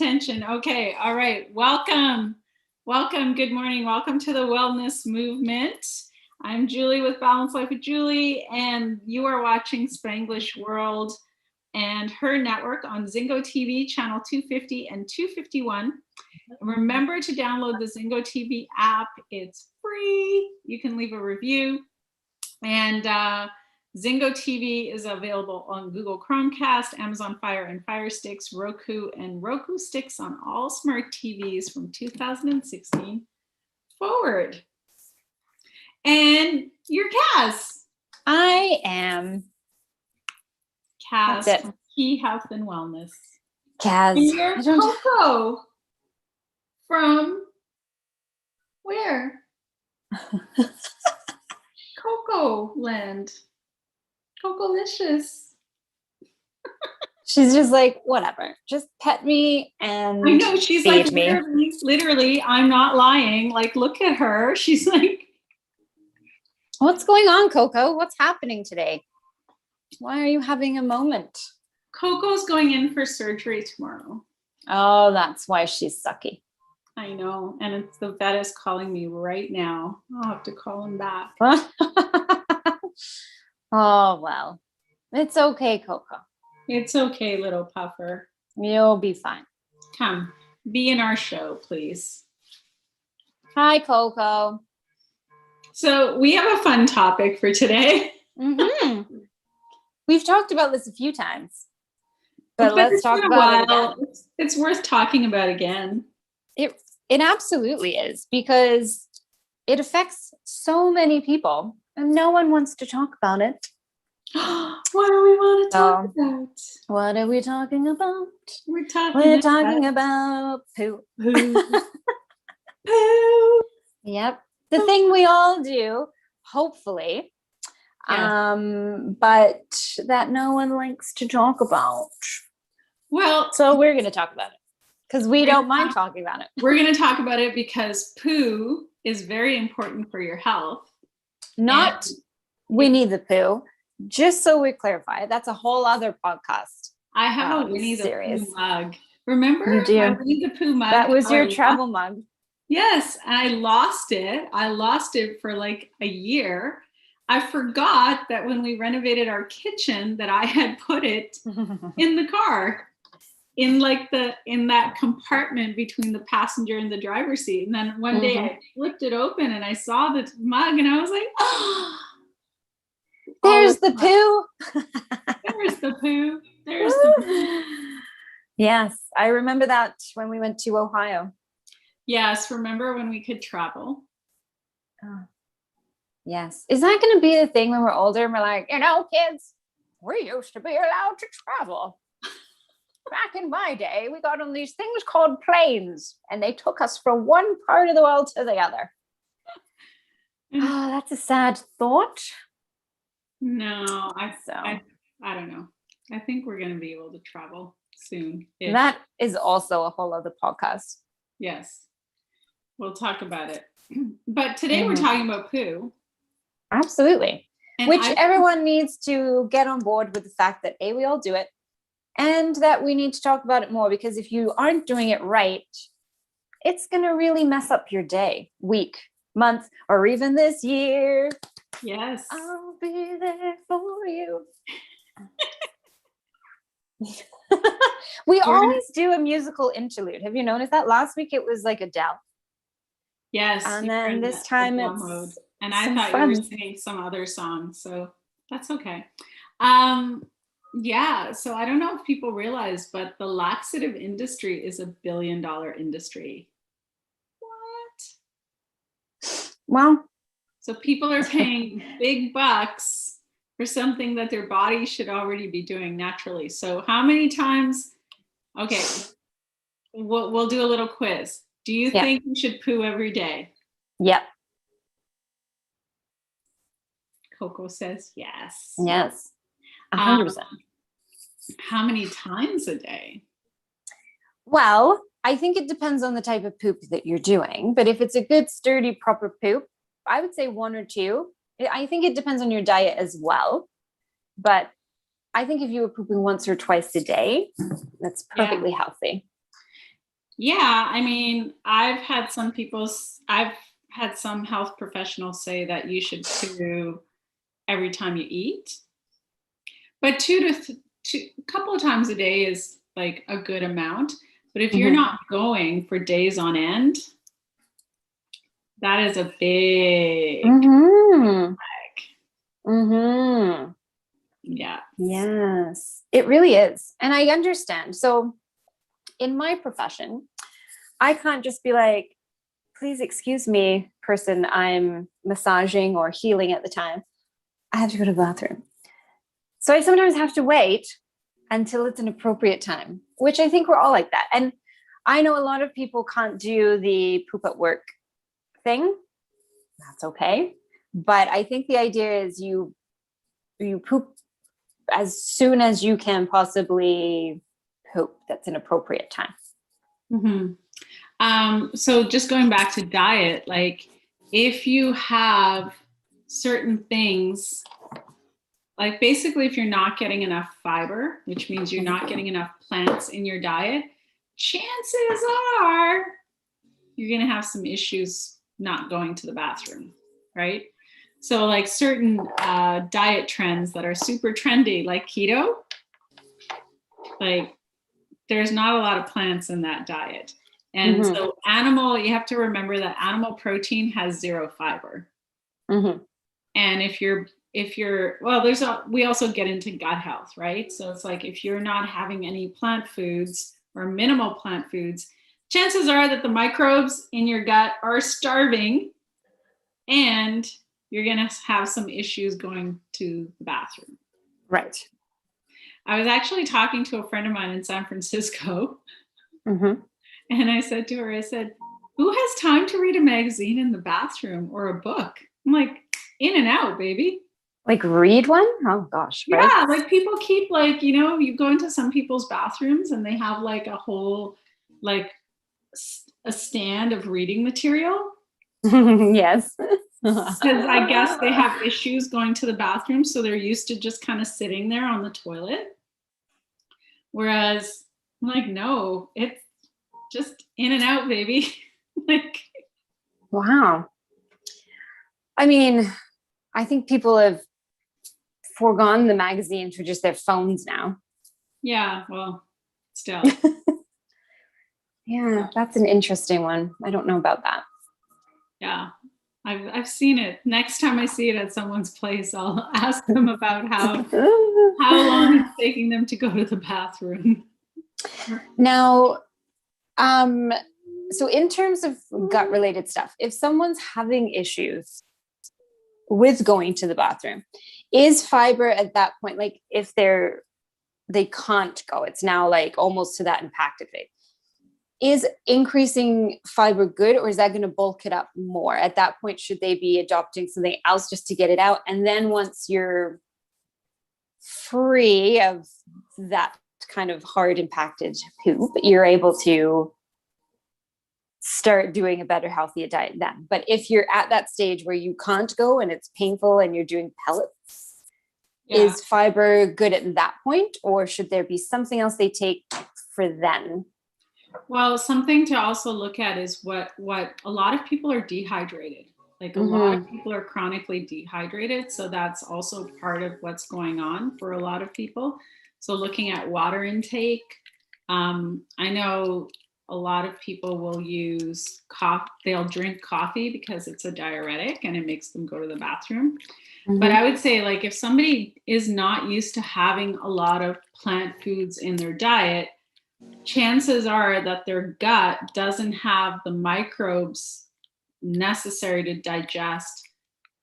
Attention. Okay. All right. Welcome. Welcome. Good morning. Welcome to the Wellness Movement. I'm Julie with Balanced Life with Julie, and you are watching Spanglish World and H.E.R Network on Zingo TV, channel 250 and 251. And remember to download the Zingo TV app. It's free. You can leave a review. And Zingo TV is available on Google Chromecast, Amazon Fire and Fire Sticks, Roku, and Roku Sticks on all smart TVs from 2016 forward. And you're Kaz. I am Kaz from Key Health and Wellness. Kaz. And you're Coco from where? Coco Land. Cocolicious. She's just like, whatever, just pet me and I know, she's like, literally, I'm not lying. Like, look at her. She's like, what's going on, Coco? What's happening today? Why are you having a moment? Coco's going in for surgery tomorrow. Oh, that's why she's sucky. I know. And it's the vet is calling me right now. I'll have to call him back. Oh, well, it's okay, Coco. It's okay, little puffer. You'll be fine. Come, be in our show, please. Hi, Coco. So we have a fun topic for today. Mm-hmm. We've talked about this a few times, but let's talk about it again. It's worth talking about again. It absolutely is, because it affects so many people. And no one wants to talk about it. What do we want to talk about? What are we talking about? We're talking about poo. Poo. Poo. Yep. The thing we all do, hopefully. Yeah. But that no one likes to talk about. Well, so we're going to talk about it because we don't mind talking about it. We're going to talk about it because poo is very important for your health. Not Winnie the Pooh, just so we clarify, that's a whole other podcast. I have a Winnie the series. Pooh mug. Remember you do. my Winnie the Pooh mug? That was your travel mug. Yes, I lost it. I lost it for like a year. I forgot that when we renovated our kitchen that I had put it in the car. In that compartment between the passenger and the driver's seat. And then one day I flipped it open and I saw the mug and I was like, oh, there's the poo. There's the poo. There's the poo. Yes, I remember that when we went to Ohio. Yes, remember when we could travel? Oh. Yes. Is that going to be the thing when we're older and we're like, kids, we used to be allowed to travel. Back in my day, we got on these things called planes, and they took us from one part of the world to the other. Oh, that's a sad thought. No, I don't know. I think we're going to be able to travel soon. That is also a whole other podcast. Yes, we'll talk about it. But today we're talking about poo. Absolutely. And everyone needs to get on board with the fact that we all do it. And that we need to talk about it more, because if you aren't doing it right, it's going to really mess up your day, week, month, or even this year. Yes. I'll be there for you. We always do a musical interlude. Have you noticed that? Last week it was like Adele. Yes. And then this time it's mode. And I thought you were singing some other song, so that's okay. Yeah, so I don't know if people realize, but the laxative industry is $1 billion industry. What? Well, so people are paying big bucks for something that their body should already be doing naturally. So how many times? Okay, we'll do a little quiz. Do you think you should poo every day? Yep. Coco says yes. Yes. 100%. How many times a day? Well, I think it depends on the type of poop that you're doing. But if it's a good, sturdy, proper poop, I would say 1 or 2. I think it depends on your diet as well. But I think if you were pooping once or twice a day, that's perfectly healthy. Yeah, I mean, I've had some health professionals say that you should poo every time you eat, but a couple of times a day is like a good amount. But if you're Mm-hmm. not going for days on end, that is a big Mm-hmm. flag. Mm-hmm. Yeah. Yes, it really is. And I understand. So in my profession, I can't just be like, please excuse me, person I'm massaging or healing at the time. I have to go to the bathroom. So I sometimes have to wait until it's an appropriate time, which I think we're all like that. And I know a lot of people can't do the poop at work thing. That's okay. But I think the idea is you poop as soon as you can possibly poop. That's an appropriate time. Mhm. So just going back to diet, like if you have certain things, like basically if you're not getting enough fiber, which means you're not getting enough plants in your diet, chances are you're going to have some issues not going to the bathroom, right? So like certain diet trends that are super trendy, like keto, like there's not a lot of plants in that diet. And Mm-hmm. so you have to remember that animal protein has zero fiber. Mm-hmm. And well, we also get into gut health, right? So it's like if you're not having any plant foods or minimal plant foods, chances are that the microbes in your gut are starving and you're going to have some issues going to the bathroom. Right. I was actually talking to a friend of mine in San Francisco. Mm-hmm. And I said to her, I said, who has time to read a magazine in the bathroom or a book? I'm like, in and out, baby. Like read one? Oh gosh, right? Yeah, like people keep like, you go into some people's bathrooms and they have like a whole, like a stand of reading material. Yes. Because I guess they have issues going to the bathroom. So they're used to just kind of sitting there on the toilet. Whereas I'm like, no, it's just in and out, baby. Like, Wow. I mean, I think people have foregone the magazines for just their phones now. yeah, well, still. Yeah, that's an interesting one. I don't know about that. Yeah. I've seen it. Next time I see it at someone's place, I'll ask them about how long it's taking them to go to the bathroom. Now, so in terms of gut related stuff, if someone's having issues with going to the bathroom, is fiber at that point, like if they can't go, it's now like almost to that impacted phase, is increasing fiber good, or is that going to bulk it up more? At that point, should they be adopting something else just to get it out? And then once you're free of that kind of hard impacted poop, you're able to start doing a better, healthier diet then. But if you're at that stage where you can't go and it's painful and you're doing pellets, Yeah. is fiber good at that point, or should there be something else they take for then? Well, something to also look at is what a lot of people are dehydrated. Like a lot of people are chronically dehydrated. So that's also part of what's going on for a lot of people. So looking at water intake, I know a lot of people will use coffee, they'll drink coffee because it's a diuretic and it makes them go to the bathroom. But I would say, like, if somebody is not used to having a lot of plant foods in their diet, chances are that their gut doesn't have the microbes necessary to digest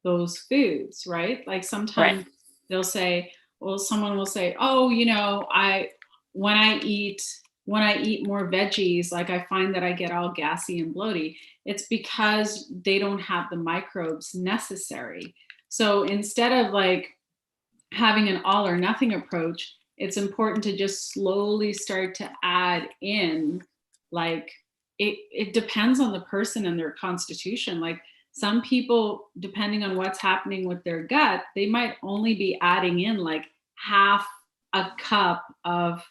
those foods, right? Like sometimes they'll say, well, someone will say, oh, when I eat more veggies, like I find that I get all gassy and bloaty. It's because they don't have the microbes necessary. So instead of like having an all or nothing approach, it's important to just slowly start to add in, like it depends on the person and their constitution. Like some people, depending on what's happening with their gut, they might only be adding in like half a cup of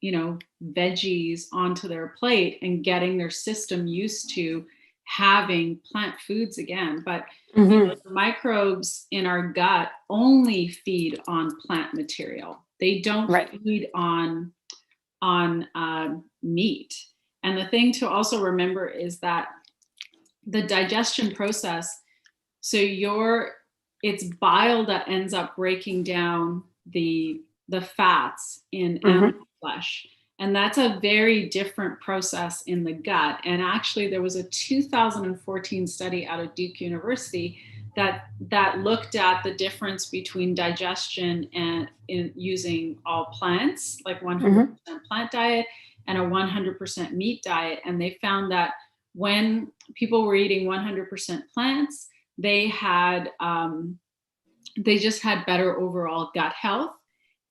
veggies onto their plate and getting their system used to having plant foods again. But the microbes in our gut only feed on plant material. They don't feed on meat. And the thing to also remember is that the digestion process, so it's bile that ends up breaking down the fats in animal flesh. And that's a very different process in the gut. And actually, there was a 2014 study out of Duke University that looked at the difference between digestion and in using all plants, like 100% plant diet and a 100% meat diet. And they found that when people were eating 100% plants, they just had better overall gut health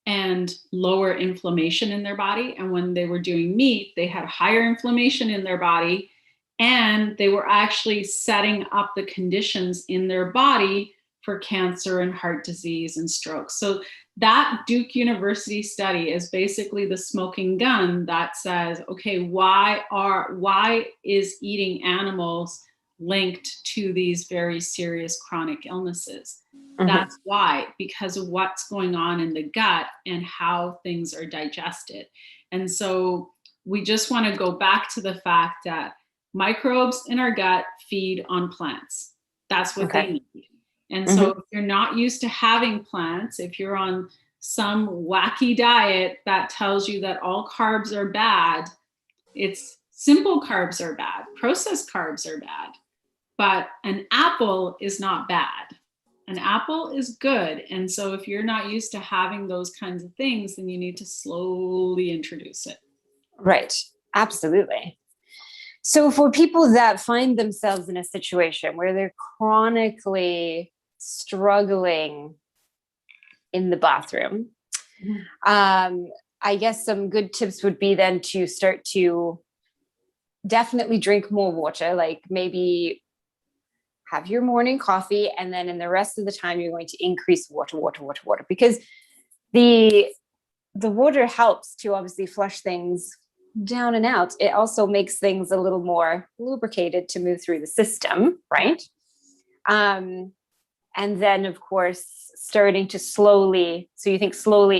and lower inflammation in their body. And when they were doing meat, they had higher inflammation in their body, and they were actually setting up the conditions in their body for cancer and heart disease and stroke. So that Duke University study is basically the smoking gun that says, okay, why is eating animals linked to these very serious chronic illnesses? That's why, because of what's going on in the gut and how things are digested. And so we just want to go back to the fact that microbes in our gut feed on plants. That's what they need. And so if you're not used to having plants, if you're on some wacky diet that tells you that all carbs are bad, it's simple carbs are bad, processed carbs are bad, but an apple is not bad. An apple is good. And so if you're not used to having those kinds of things, then you need to slowly introduce it. Right. Absolutely. So for people that find themselves in a situation where they're chronically struggling in the bathroom, I guess some good tips would be then to start to definitely drink more water, like maybe have your morning coffee, and then in the rest of the time, you're going to increase water, because the water helps to obviously flush things down and out. It also makes things a little more lubricated to move through the system, right? And then, of course, starting to slowly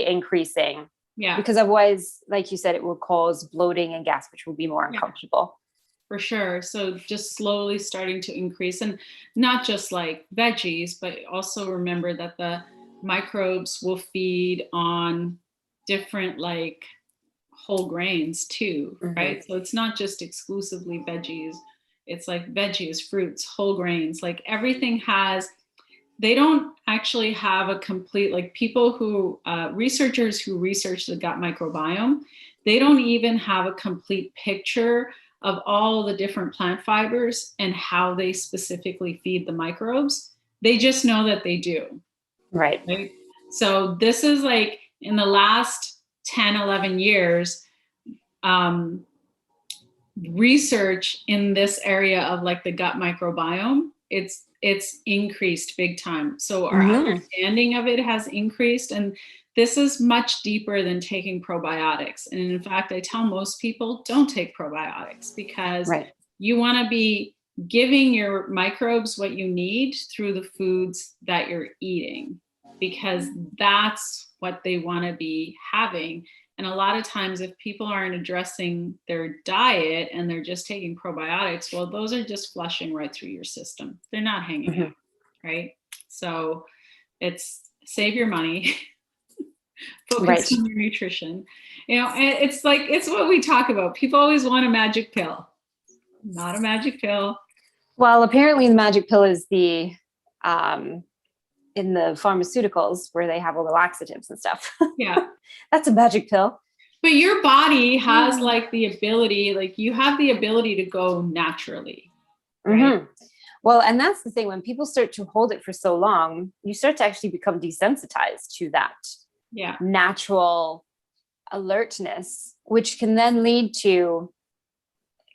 increasing. Yeah. Because otherwise, like you said, it will cause bloating and gas, which will be more uncomfortable. For sure. So just slowly starting to increase, and not just like veggies, but also remember that the microbes will feed on different like whole grains too, right? So it's not just exclusively veggies. It's like veggies, fruits, whole grains, like everything they don't actually have a complete, like people who, researchers who research the gut microbiome, they don't even have a complete picture of all the different plant fibers and how they specifically feed the microbes. They just know that they do. Right. So this is like in the last 10, 11 years, research in this area of like the gut microbiome, it's increased big time. So our understanding of it has increased, and this is much deeper than taking probiotics. And in fact, I tell most people don't take probiotics, because you want to be giving your microbes what you need through the foods that you're eating, because that's what they want to be having. And a lot of times if people aren't addressing their diet and they're just taking probiotics, well, those are just flushing right through your system. They're not hanging out, right? So it's save your money. Focus on your nutrition. It's like, it's what we talk about. People always want a magic pill. Not a magic pill. Well, apparently the magic pill is the in the pharmaceuticals where they have all the laxatives and stuff. Yeah. That's a magic pill. But your body has like the ability, like you have the ability to go naturally. Right? Well, and that's the thing, when people start to hold it for so long, you start to actually become desensitized to that natural alertness, which can then lead to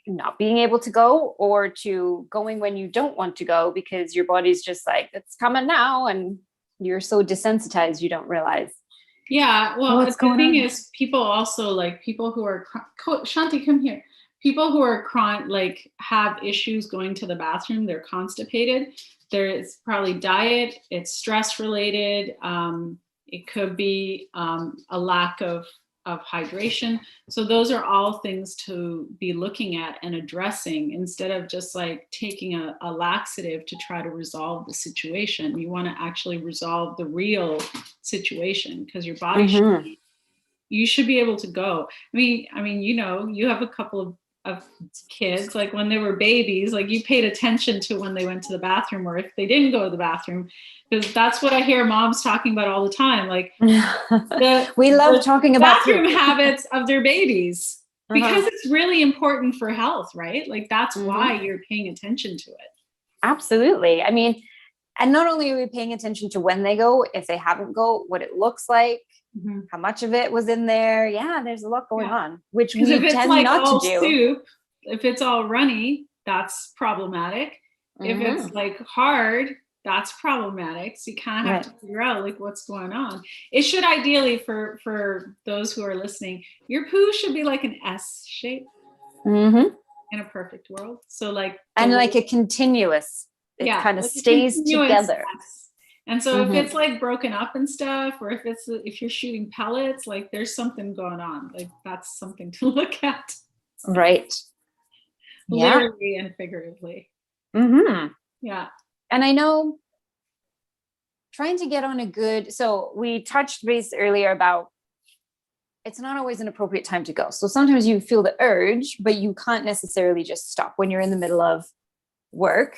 not being able to go, or to going when you don't want to go, because your body's just like, it's coming now. And you're so desensitized, you don't realize. Yeah, well, What's the going thing on? is, people also like people who are Shanti, come here. People who are like have issues going to the bathroom. They're constipated. There is probably diet. It's stress related. It could be a lack of hydration. So those are all things to be looking at and addressing instead of just like taking a laxative to try to resolve the situation. You want to actually resolve the real situation because your body you should be able to go. I mean, you have a couple of kids, like when they were babies, like you paid attention to when they went to the bathroom or if they didn't go to the bathroom, because that's what I hear moms talking about all the time. Like We love the talking about bathroom habits of their babies because Uh-huh. it's really important for health, right? Like that's why you're paying attention to it. Absolutely. I mean, and not only are we paying attention to when they go, if they haven't go, what it looks like, how much of it was in there. Yeah, there's a lot going on, which Because if we it's tend like not to all do. soup, if it's all runny, that's problematic. If it's like hard, that's problematic. So you kind of have to figure out like what's going on. It should ideally, for those who are listening, your poo should be like an S shape in a perfect world. So like and like a continuous, it kind of like a stays continuous together. S. And so if it's like broken up and stuff, or if you're shooting pellets, like there's something going on. Like that's something to look at. Right. Literally and figuratively. Yeah. And I know trying to get on a good, so we touched base earlier about it's not always an appropriate time to go. So sometimes you feel the urge, but you can't necessarily just stop when you're in the middle of work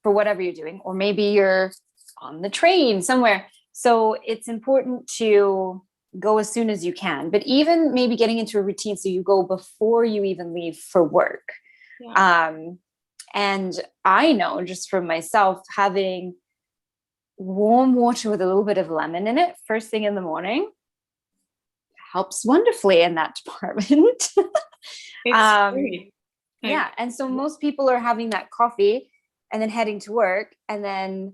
for whatever you're doing, or maybe you're on the train somewhere. So it's important to go as soon as you can, but even maybe getting into a routine so you go before you even leave for work. And I know just from myself, having warm water with a little bit of lemon in it first thing in the morning helps wonderfully in that department. It's great. Yeah. And so most people are having that coffee and then heading to work, and then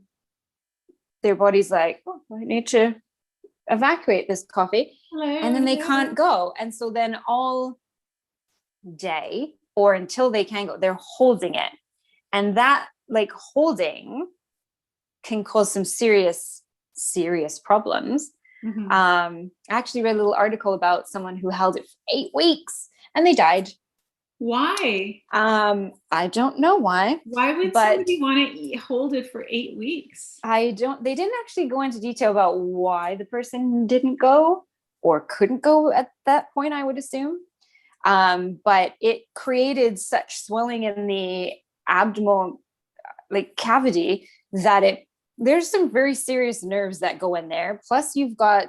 their body's like, oh, I need to evacuate this coffee. And then they can't go. And so then all day or until they can go, they're holding it. And that like holding can cause some serious problems. I actually read a little article about someone who held it for 8 weeks and they died. Why? I don't know why. Why would somebody want to hold it for 8 weeks? They didn't actually go into detail about why the person didn't go or couldn't go at that point, I would assume. But it created such swelling in the abdominal like cavity that there's some very serious nerves that go in there. Plus you've got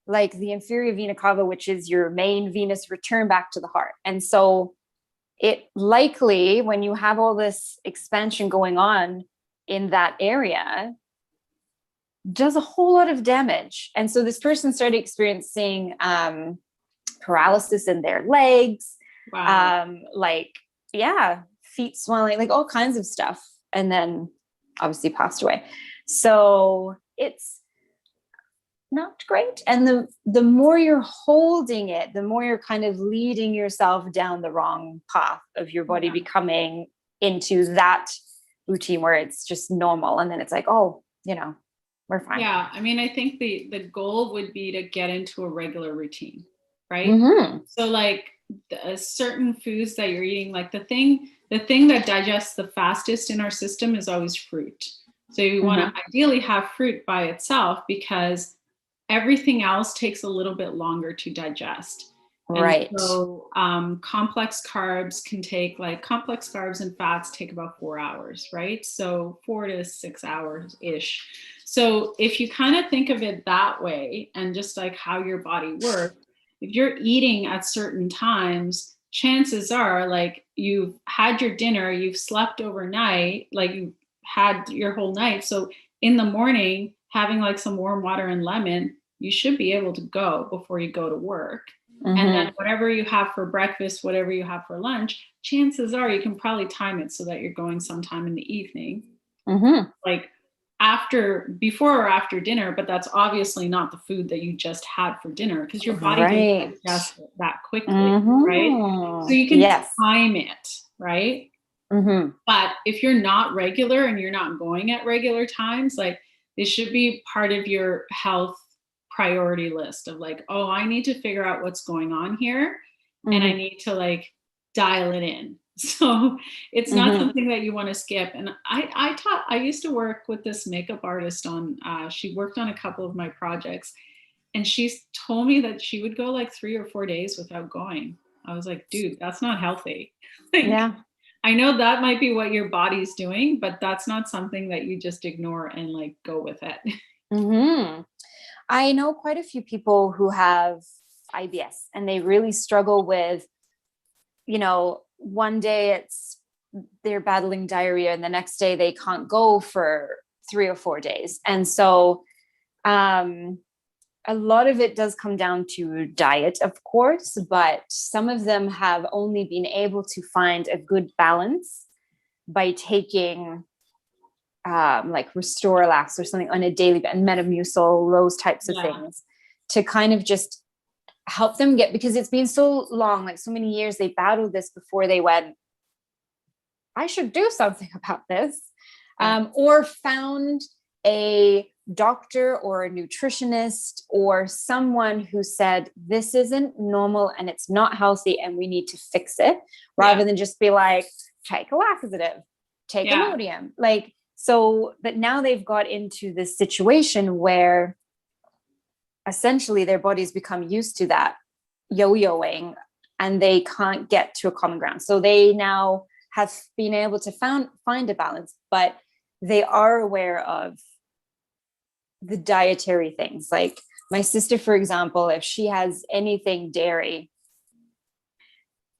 like the inferior vena cava, which is your main venous return back to the heart. And so it likely, when you have all this expansion going on in that area, does a whole lot of damage. And so this person started experiencing paralysis in their legs, feet swelling, like all kinds of stuff. And then obviously passed away. So it's not great. And the more you're holding it, the more you're kind of leading yourself down the wrong path of your body becoming into that routine where it's just normal. And then it's like, oh, we're fine. Yeah. I mean, I think the goal would be to get into a regular routine, right? So like certain foods that you're eating, like the thing that digests the fastest in our system is always fruit. So you want to ideally have fruit by itself because everything else takes a little bit longer to digest. Right. And so complex carbs and fats take about 4 hours, right? So 4 to 6 hours ish. So if you kind of think of it that way and just like how your body works, if you're eating at certain times, chances are like you've had your dinner, you've slept overnight, like you had your whole night. So in the morning, having like some warm water and lemon, you should be able to go before you go to work. And then whatever you have for breakfast, whatever you have for lunch, chances are you can probably time it so that you're going sometime in the evening. Like before or after dinner, but that's obviously not the food that you just had for dinner because your body doesn't digest it that quickly, right? So you can time it, right? But if you're not regular and you're not going at regular times, like this should be part of your health priority list of like, oh, I need to figure out what's going on here and I need to like dial it in. So it's not something that you want to skip. And I used to work with this makeup artist on, she worked on a couple of my projects and she's told me that she would go like 3 or 4 days without going. I was like, dude, that's not healthy. Like, I know that might be what your body's doing, but that's not something that you just ignore and like go with it. I know quite a few people who have IBS and they really struggle with, you know, one day they're battling diarrhea and the next day they can't go for 3 or 4 days. And so a lot of it does come down to diet, of course, but some of them have only been able to find a good balance by taking like Restorelax or something on a daily, and Metamucil, those types of things to kind of just help them because it's been so long, like so many years, they battled this before they went, I should do something about this, or found a doctor or a nutritionist or someone who said, this isn't normal and it's not healthy and we need to fix it, rather than just be like, take a laxative, take Imodium. Like, so, but now they've got into this situation where essentially their bodies become used to that yo-yoing and they can't get to a common ground. So they now have been able to find a balance, but they are aware of the dietary things. Like my sister, for example, if she has anything dairy,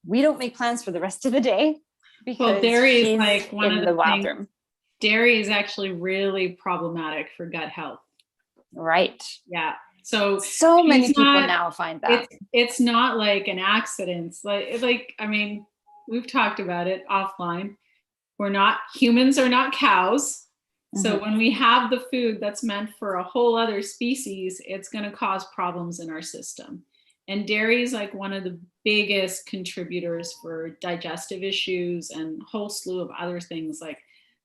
we don't make plans for the rest of the day because dairy she's is like one in of the bathroom. Things, dairy is actually really problematic for gut health. Right. Yeah. So many people now find that it's not like an accident. Like, I mean, we've talked about it offline. Humans are not cows. So when we have the food that's meant for a whole other species, it's going to cause problems in our system. And dairy is like one of the biggest contributors for digestive issues and a whole slew of other things like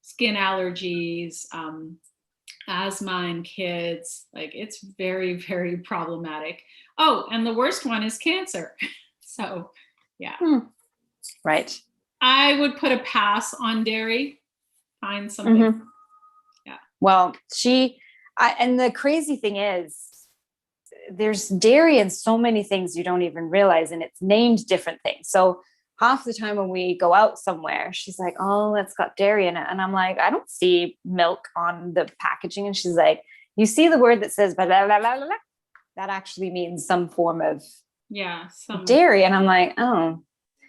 skin allergies, asthma in kids. Like it's very, very problematic. Oh, and the worst one is cancer. So yeah. Right. I would put a pass on dairy. Find something. Yeah. Well, and the crazy thing is there's dairy in so many things you don't even realize, and it's named different things. So half the time when we go out somewhere, she's like, oh, it's got dairy in it. And I'm like, I don't see milk on the packaging. And she's like, you see the word that says blah, blah, blah, blah, blah. That actually means some form of dairy. And I'm like, oh.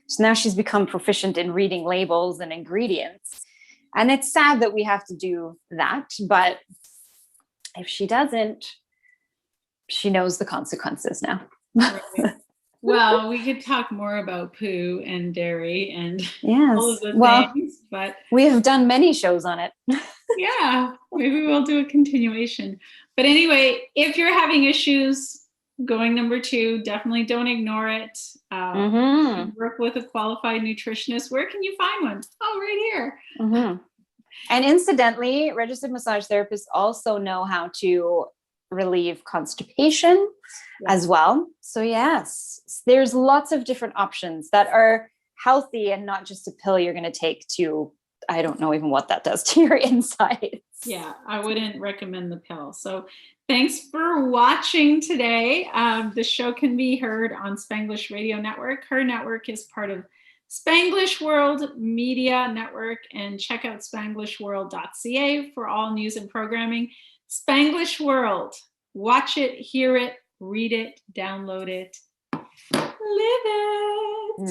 So now she's become proficient in reading labels and ingredients. And it's sad that we have to do that. But if she doesn't, she knows the consequences now. Right. Well, we could talk more about poo and dairy and all of the things, but we have done many shows on it. Yeah, maybe we'll do a continuation. But anyway, if you're having issues going number 2, definitely don't ignore it. Work with a qualified nutritionist. Where can you find one? Oh, right here. And incidentally, registered massage therapists also know how to relieve constipation as well. So yes, there's lots of different options that are healthy and not just a pill you're going to take to, I don't know even what that does to your insides. Yeah, I wouldn't recommend the pill. So thanks for watching today. The show can be heard on Spanglish Radio Network. Her network is part of Spanglish World Media Network, and check out spanglishworld.ca for all news and programming. Spanglish World. Watch it, hear it, read it, download it, live it.